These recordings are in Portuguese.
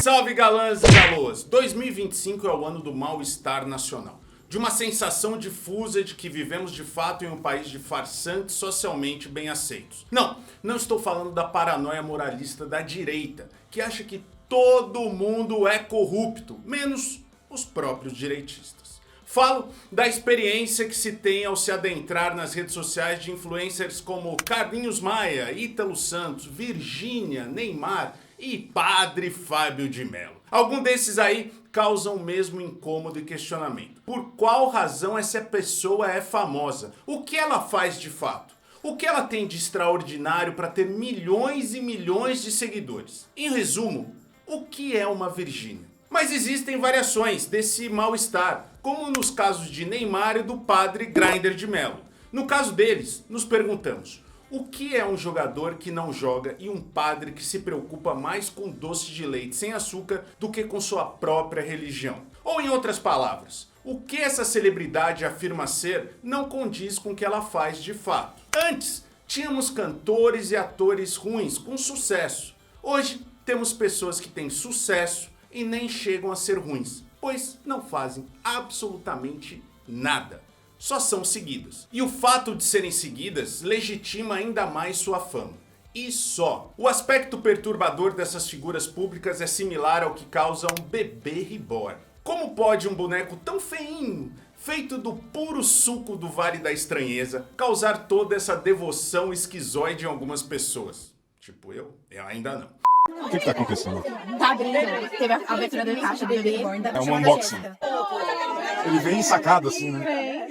salve galãs e galoas! 2025 é o ano do mal-estar nacional. De uma sensação difusa de que vivemos de fato em um país de farsantes socialmente bem aceitos. Não estou falando da paranoia moralista da direita, que acha que todo mundo é corrupto, menos os próprios direitistas. Falo da experiência que se tem ao se adentrar nas redes sociais de influencers como Carlinhos Maia, Ítalo Santos, Virgínia, Neymar e Padre Fábio de Mello. Algum desses aí causam o mesmo incômodo e questionamento. Por qual razão essa pessoa é famosa? O que ela faz de fato? O que ela tem de extraordinário para ter milhões e milhões de seguidores? Em resumo, o que é uma Virgínia? Mas existem variações desse mal-estar, como nos casos de Neymar e do Padre Grindr de Mello. No caso deles, nos perguntamos: o que é um jogador que não joga e um padre que se preocupa mais com doce de leite sem açúcar do que com sua própria religião? Ou em outras palavras, o que essa celebridade afirma ser não condiz com o que ela faz de fato. Antes, tínhamos cantores e atores ruins com sucesso. Hoje, temos pessoas que têm sucesso e nem chegam a ser ruins, pois não fazem absolutamente nada. Só são seguidas. E o fato de serem seguidas legitima ainda mais sua fama. E só. O aspecto perturbador dessas figuras públicas é similar ao que causa um bebê reborn. Como pode um boneco tão feinho, feito do puro suco do Vale da Estranheza, causar toda essa devoção esquizoide em algumas pessoas? Tipo eu ainda não. O que tá acontecendo? Tá abrindo, teve a abertura da caixa do bebê. É um unboxing. Ele vem sacado assim, né?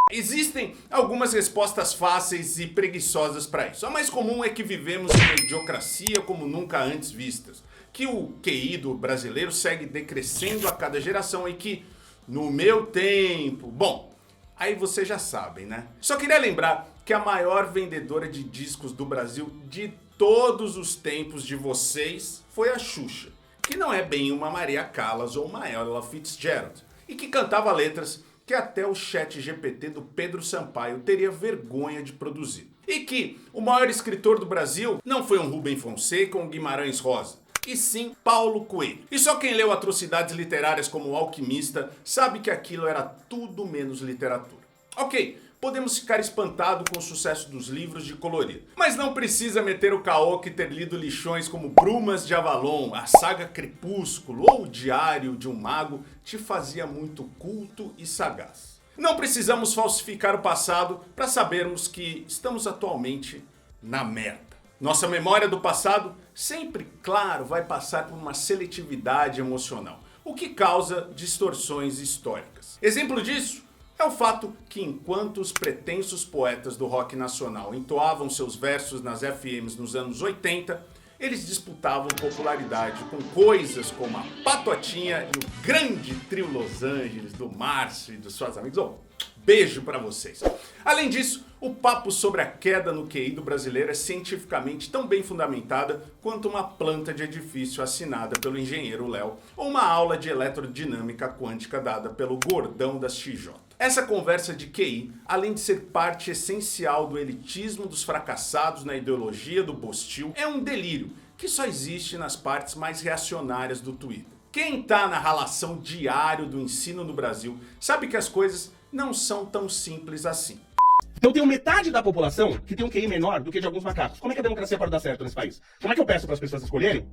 Existem algumas respostas fáceis e preguiçosas para isso. A mais comum é que vivemos em mediocracia como nunca antes vistas, que o QI do brasileiro segue decrescendo a cada geração e que, no meu tempo... Bom, aí vocês já sabem, né? Só queria lembrar que a maior vendedora de discos do Brasil de todos os tempos de vocês foi a Xuxa, que não é bem uma Maria Callas ou uma Ella Fitzgerald, e que cantava letras que até o ChatGPT do Pedro Sampaio teria vergonha de produzir. E que o maior escritor do Brasil não foi um Rubem Fonseca ou um Guimarães Rosa, e sim Paulo Coelho. E só quem leu atrocidades literárias como O Alquimista sabe que aquilo era tudo menos literatura. Ok, podemos ficar espantados com o sucesso dos livros de colorir, mas não precisa meter o caô que ter lido lixões como Brumas de Avalon, a saga Crepúsculo ou o Diário de um Mago te fazia muito culto e sagaz. Não precisamos falsificar o passado para sabermos que estamos atualmente na merda. Nossa memória do passado sempre, claro, vai passar por uma seletividade emocional, o que causa distorções históricas. Exemplo disso é o fato que enquanto os pretensos poetas do rock nacional entoavam seus versos nas FMs nos anos 80, eles disputavam popularidade com coisas como a Patotinha e o grande trio Los Angeles do Márcio e dos seus amigos. Oh, beijo pra vocês. Além disso, o papo sobre a queda no QI do brasileiro é cientificamente tão bem fundamentada quanto uma planta de edifício assinada pelo engenheiro Léo ou uma aula de eletrodinâmica quântica dada pelo gordão das XJ. Essa conversa de QI, além de ser parte essencial do elitismo dos fracassados na ideologia do Bostil, é um delírio que só existe nas partes mais reacionárias do Twitter. Quem tá na ralação diário do ensino no Brasil sabe que as coisas não são tão simples assim. Então tem metade da população que tem um QI menor do que de alguns macacos. Como é que a democracia pode dar certo nesse país? Como é que eu peço para as pessoas escolherem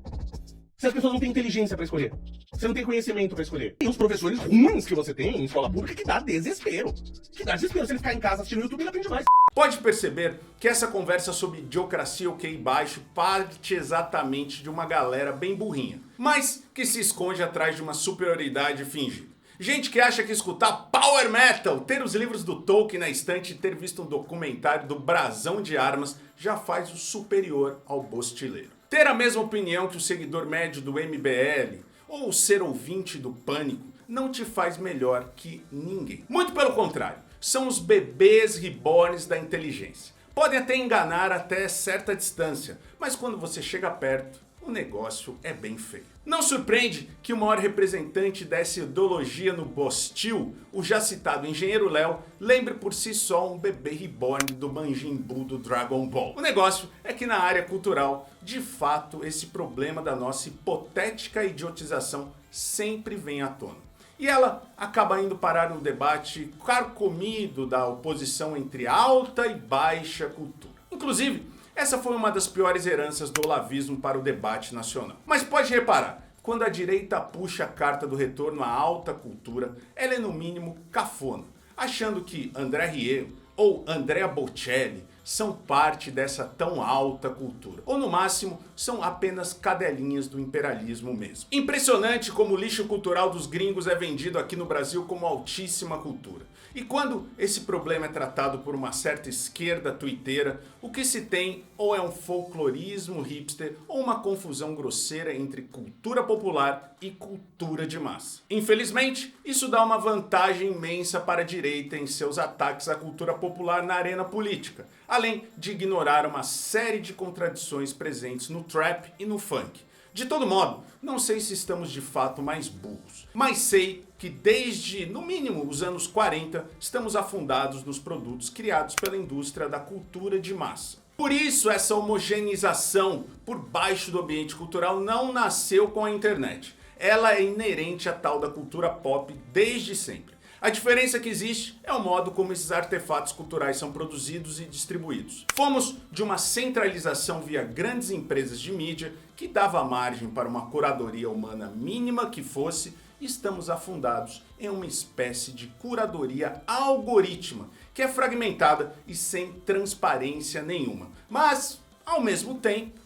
se as pessoas não têm inteligência para escolher? Você não tem conhecimento para escolher. Tem os professores ruins que você tem em escola pública que dá desespero. Que dá desespero. Se ele ficar em casa assistindo o YouTube, ele aprende mais. Pode perceber que essa conversa sobre idiocracia ou QI baixo parte exatamente de uma galera bem burrinha, mas que se esconde atrás de uma superioridade fingida. Gente que acha que escutar Power Metal, ter os livros do Tolkien na estante e ter visto um documentário do Brasão de Armas já faz o superior ao bostileiro. Ter a mesma opinião que o seguidor médio do MBL ou ser ouvinte do Pânico não te faz melhor que ninguém. Muito pelo contrário, são os bebês reborns da inteligência. Podem até enganar até certa distância, mas quando você chega perto, o negócio é bem feio. Não surpreende que o maior representante dessa ideologia no Bostil, o já citado Engenheiro Léo, lembre por si só um bebê reborn do Majin Buu do Dragon Ball. O negócio é que na área cultural, de fato, esse problema da nossa hipotética idiotização sempre vem à tona. E ela acaba indo parar no debate carcomido da oposição entre alta e baixa cultura. Inclusive, essa foi uma das piores heranças do olavismo para o debate nacional. Mas pode reparar, quando a direita puxa a carta do retorno à alta cultura, ela é no mínimo cafona, achando que André Rieu ou Andrea Bocelli são parte dessa tão alta cultura. Ou no máximo, são apenas cadelinhas do imperialismo mesmo. Impressionante como o lixo cultural dos gringos é vendido aqui no Brasil como altíssima cultura. E quando esse problema é tratado por uma certa esquerda tuiteira, o que se tem ou é um folclorismo hipster ou uma confusão grosseira entre cultura popular e cultura de massa. Infelizmente, isso dá uma vantagem imensa para a direita em seus ataques à cultura popular na arena política, além de ignorar uma série de contradições presentes no trap e no funk. De todo modo, não sei se estamos de fato mais burros, mas sei que desde, no mínimo, os anos 40, estamos afundados nos produtos criados pela indústria da cultura de massa. Por isso, essa homogeneização por baixo do ambiente cultural não nasceu com a internet. Ela é inerente à tal da cultura pop desde sempre. A diferença que existe é o modo como esses artefatos culturais são produzidos e distribuídos. Fomos de uma centralização via grandes empresas de mídia que dava margem para uma curadoria humana mínima que fosse, e estamos afundados em uma espécie de curadoria algorítmica que é fragmentada e sem transparência nenhuma, mas ao mesmo tempo,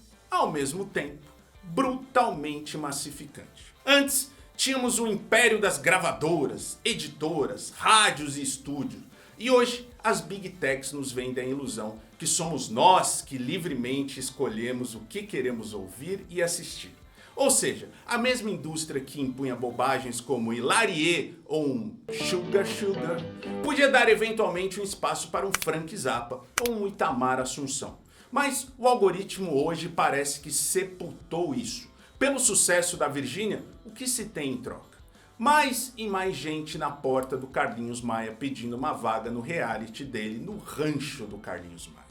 brutalmente massificante. Antes, tínhamos o império das gravadoras, editoras, rádios e estúdios. E hoje as Big Techs nos vendem a ilusão que somos nós que livremente escolhemos o que queremos ouvir e assistir. Ou seja, a mesma indústria que impunha bobagens como Hilarie ou um Sugar Sugar podia dar eventualmente um espaço para um Frank Zappa ou um Itamar Assunção. Mas o algoritmo hoje parece que sepultou isso. Pelo sucesso da Virgínia, o que se tem em troca? Mais e mais gente na porta do Carlinhos Maia pedindo uma vaga no reality dele no rancho do Carlinhos Maia.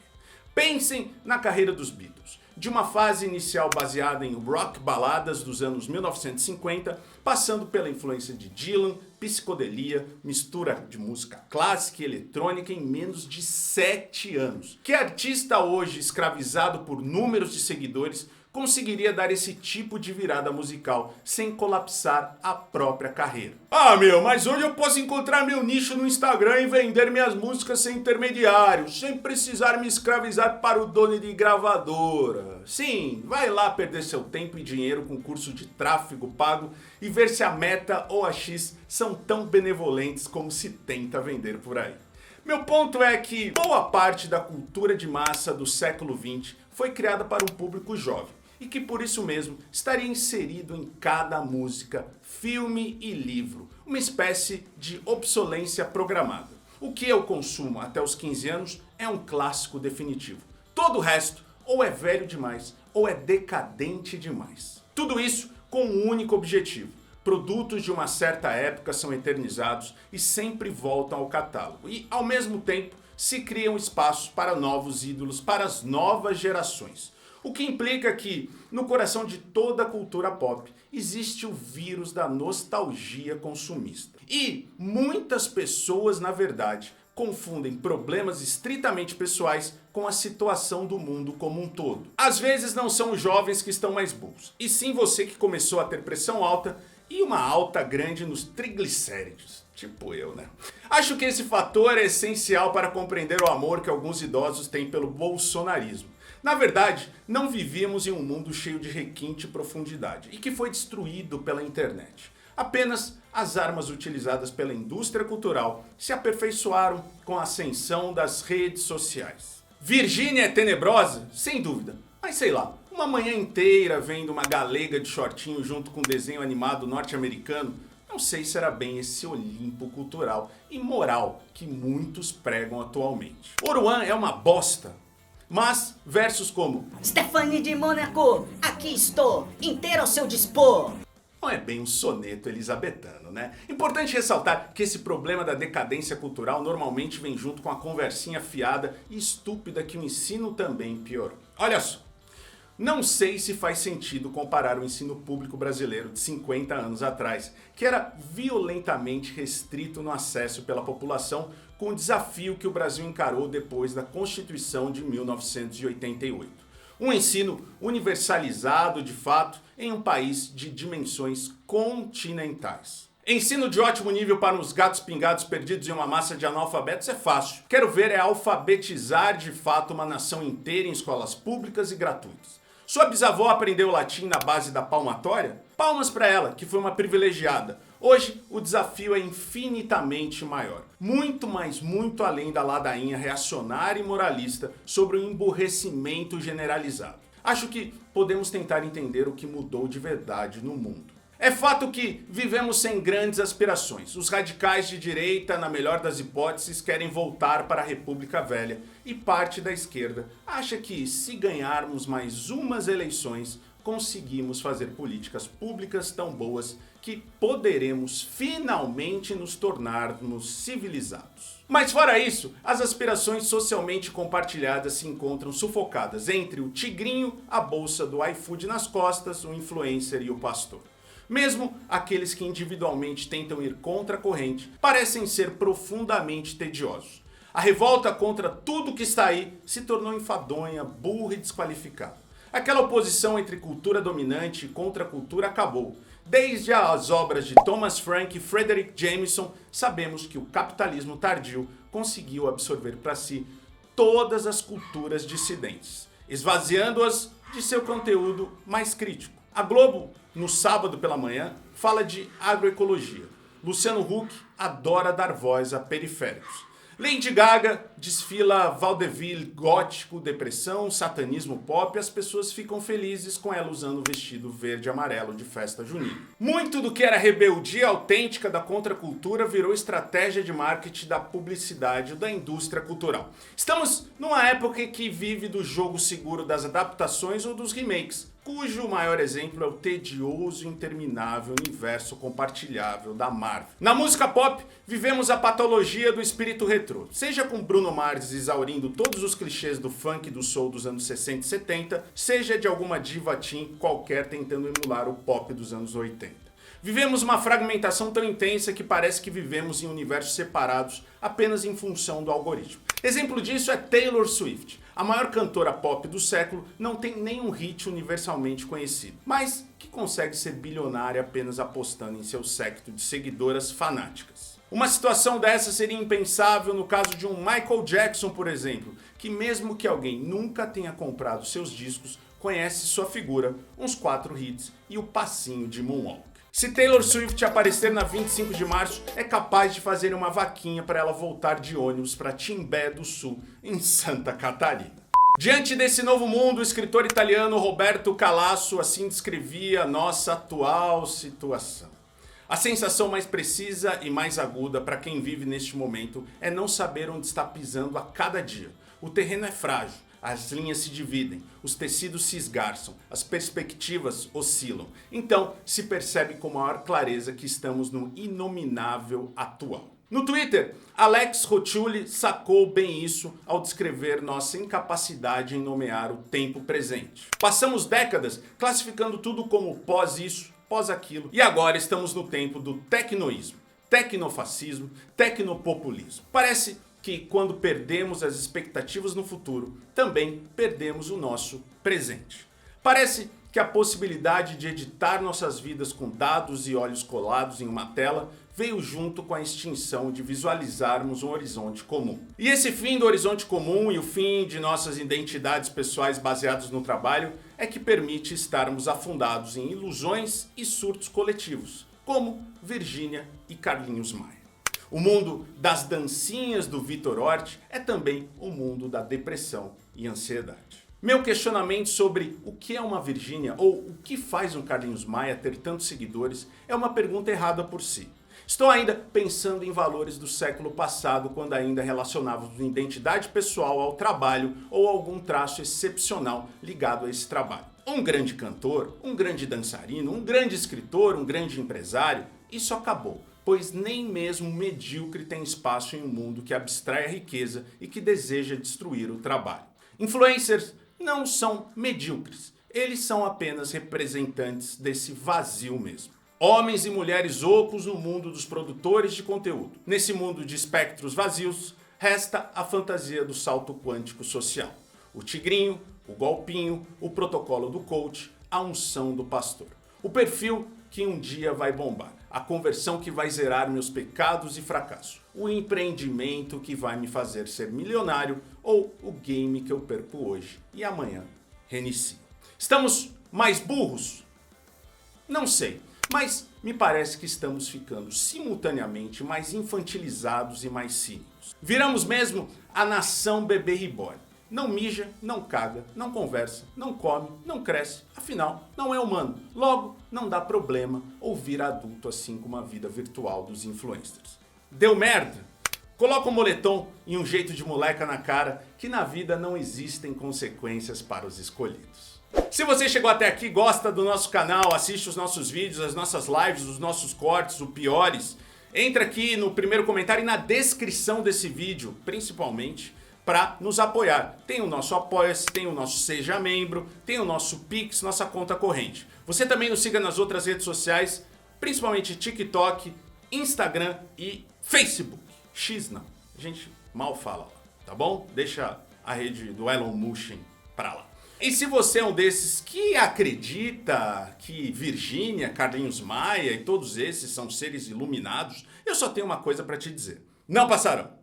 Pensem na carreira dos Beatles. De uma fase inicial baseada em rock baladas dos anos 1950, passando pela influência de Dylan, psicodelia, mistura de música clássica e eletrônica em menos de 7 anos. Que artista hoje, escravizado por números de seguidores, conseguiria dar esse tipo de virada musical sem colapsar a própria carreira? Ah, mas hoje eu posso encontrar meu nicho no Instagram e vender minhas músicas sem intermediário, sem precisar me escravizar para o dono de gravadora. Sim, vai lá perder seu tempo e dinheiro com curso de tráfego pago e ver se a Meta ou a X são tão benevolentes como se tenta vender por aí. Meu ponto é que boa parte da cultura de massa do século XX foi criada para um público jovem e que por isso mesmo estaria inserido em cada música, filme e livro, uma espécie de obsolência programada. O que eu consumo até os 15 anos é um clássico definitivo. Todo o resto ou é velho demais ou é decadente demais. Tudo isso com um único objetivo: produtos de uma certa época são eternizados e sempre voltam ao catálogo. E, ao mesmo tempo, se criam espaços para novos ídolos, para as novas gerações. O que implica que, no coração de toda a cultura pop, existe o vírus da nostalgia consumista. E muitas pessoas, na verdade, confundem problemas estritamente pessoais com a situação do mundo como um todo. Às vezes não são os jovens que estão mais burros, e sim você que começou a ter pressão alta e uma alta grande nos triglicéridos. Tipo eu, né? Acho que esse fator é essencial para compreender o amor que alguns idosos têm pelo bolsonarismo. Na verdade, não vivíamos em um mundo cheio de requinte e profundidade, e que foi destruído pela internet. Apenas as armas utilizadas pela indústria cultural se aperfeiçoaram com a ascensão das redes sociais. Virgínia é tenebrosa? Sem dúvida, mas sei lá, uma manhã inteira vendo uma galega de shortinho junto com um desenho animado norte-americano, não sei se era bem esse Olimpo cultural e moral que muitos pregam atualmente. Oruan é uma bosta. Mas versos como Stephanie de Mônaco, aqui estou, inteiro ao seu dispor. não é bem um soneto elisabetano, né? Importante ressaltar que esse problema da decadência cultural normalmente vem junto com a conversinha fiada e estúpida que o ensino também piorou. Olha só, não sei se faz sentido comparar o ensino público brasileiro de 50 anos atrás, que era violentamente restrito no acesso pela população, com o desafio que o Brasil encarou depois da Constituição de 1988. Um ensino universalizado de fato em um país de dimensões continentais. Ensino de ótimo nível para uns gatos pingados perdidos em uma massa de analfabetos é fácil. Quero ver é alfabetizar de fato uma nação inteira em escolas públicas e gratuitas. Sua bisavó aprendeu latim na base da palmatória? Palmas para ela, que foi uma privilegiada. Hoje, o desafio é infinitamente maior. Muito, mas muito além da ladainha reacionária e moralista sobre o emburrecimento generalizado. Acho que podemos tentar entender o que mudou de verdade no mundo. É fato que vivemos sem grandes aspirações. Os radicais de direita, na melhor das hipóteses, querem voltar para a República Velha e parte da esquerda acha que, se ganharmos mais umas eleições, conseguimos fazer políticas públicas tão boas que poderemos finalmente nos tornarmos civilizados. Mas fora isso, as aspirações socialmente compartilhadas se encontram sufocadas entre o tigrinho, a bolsa do iFood nas costas, o influencer e o pastor. Mesmo aqueles que individualmente tentam ir contra a corrente parecem ser profundamente tediosos. A revolta contra tudo que está aí se tornou enfadonha, burra e desqualificada. Aquela oposição entre cultura dominante e contracultura acabou. Desde as obras de Thomas Frank e Frederick Jameson, sabemos que o capitalismo tardio conseguiu absorver para si todas as culturas dissidentes, esvaziando-as de seu conteúdo mais crítico. A Globo, no sábado pela manhã, fala de agroecologia. Luciano Huck adora dar voz a periféricos. Lady Gaga desfila vaudeville gótico, depressão, satanismo pop e as pessoas ficam felizes com ela usando o vestido verde e amarelo de festa junina. Muito do que era rebeldia autêntica da contracultura virou estratégia de marketing da publicidade da indústria cultural. Estamos numa época que vive do jogo seguro das adaptações ou dos remakes, cujo maior exemplo é o tedioso e interminável universo compartilhável da Marvel. Na música pop, vivemos a patologia do espírito retrô, seja com Bruno Mars exaurindo todos os clichês do funk e do soul dos anos 60 e 70, seja de alguma diva teen qualquer tentando emular o pop dos anos 80. Vivemos uma fragmentação tão intensa que parece que vivemos em universos separados apenas em função do algoritmo. Exemplo disso é Taylor Swift. A maior cantora pop do século não tem nenhum hit universalmente conhecido, mas que consegue ser bilionária apenas apostando em seu séquito de seguidoras fanáticas. Uma situação dessa seria impensável no caso de um Michael Jackson, por exemplo, que mesmo que alguém nunca tenha comprado seus discos, conhece sua figura, uns 4 hits e o passinho de Moonwalk. Se Taylor Swift aparecer na 25 de março, é capaz de fazer uma vaquinha para ela voltar de ônibus para Timbé do Sul, em Santa Catarina. Diante desse novo mundo, o escritor italiano Roberto Calasso assim descrevia a nossa atual situação. A sensação mais precisa e mais aguda para quem vive neste momento é não saber onde está pisando a cada dia. O terreno é frágil. As linhas se dividem, os tecidos se esgarçam, as perspectivas oscilam. Então, se percebe com maior clareza que estamos no inominável atual. No Twitter, Alex Rotchuli sacou bem isso ao descrever nossa incapacidade em nomear o tempo presente. Passamos décadas classificando tudo como pós isso, pós aquilo, e agora estamos no tempo do tecnoísmo, tecnofascismo, tecnopopulismo. Parece que quando perdemos as expectativas no futuro, também perdemos o nosso presente. Parece que a possibilidade de editar nossas vidas com dados e olhos colados em uma tela veio junto com a extinção de visualizarmos um horizonte comum. E esse fim do horizonte comum e o fim de nossas identidades pessoais baseadas no trabalho é que permite estarmos afundados em ilusões e surtos coletivos, como Virgínia e Carlinhos Maia. O mundo das dancinhas do Vitor Hort é também o mundo da depressão e ansiedade. Meu questionamento sobre o que é uma Virgínia ou o que faz um Carlinhos Maia ter tantos seguidores é uma pergunta errada por si. Estou ainda pensando em valores do século passado, quando ainda relacionávamos identidade pessoal ao trabalho ou algum traço excepcional ligado a esse trabalho. Um grande cantor, um grande dançarino, um grande escritor, um grande empresário, isso acabou, pois nem mesmo o medíocre tem espaço em um mundo que abstrai a riqueza e que deseja destruir o trabalho. Influencers não são medíocres, eles são apenas representantes desse vazio mesmo. Homens e mulheres ocos no mundo dos produtores de conteúdo. Nesse mundo de espectros vazios, resta a fantasia do salto quântico social. O tigrinho, o golpinho, o protocolo do coach, a unção do pastor. O perfil que um dia vai bombar. A conversão que vai zerar meus pecados e fracassos. O empreendimento que vai me fazer ser milionário ou o game que eu perco hoje e amanhã reinicio. Estamos mais burros? Não sei, mas me parece que estamos ficando simultaneamente mais infantilizados e mais cínicos. Viramos mesmo a nação bebê reborn. Não mija, não caga, não conversa, não come, não cresce, afinal, não é humano. Logo, não dá problema ouvir adulto assim como a vida virtual dos influencers. Deu merda? Coloca um moletom e um jeito de moleca na cara que na vida não existem consequências para os escolhidos. Se você chegou até aqui, gosta do nosso canal, assiste os nossos vídeos, as nossas lives, os nossos cortes, os piores, entra aqui no primeiro comentário e na descrição desse vídeo, principalmente, para nos apoiar. Tem o nosso Apoia-se, tem o nosso Seja Membro, tem o nosso Pix, nossa conta corrente. Você também nos siga nas outras redes sociais, principalmente TikTok, Instagram e Facebook. X não, a gente mal fala lá, tá bom? Deixa a rede do Elon Musk pra lá. E se você é um desses que acredita que Virgínia, Carlinhos Maia e todos esses são seres iluminados, eu só tenho uma coisa para te dizer. Não passarão.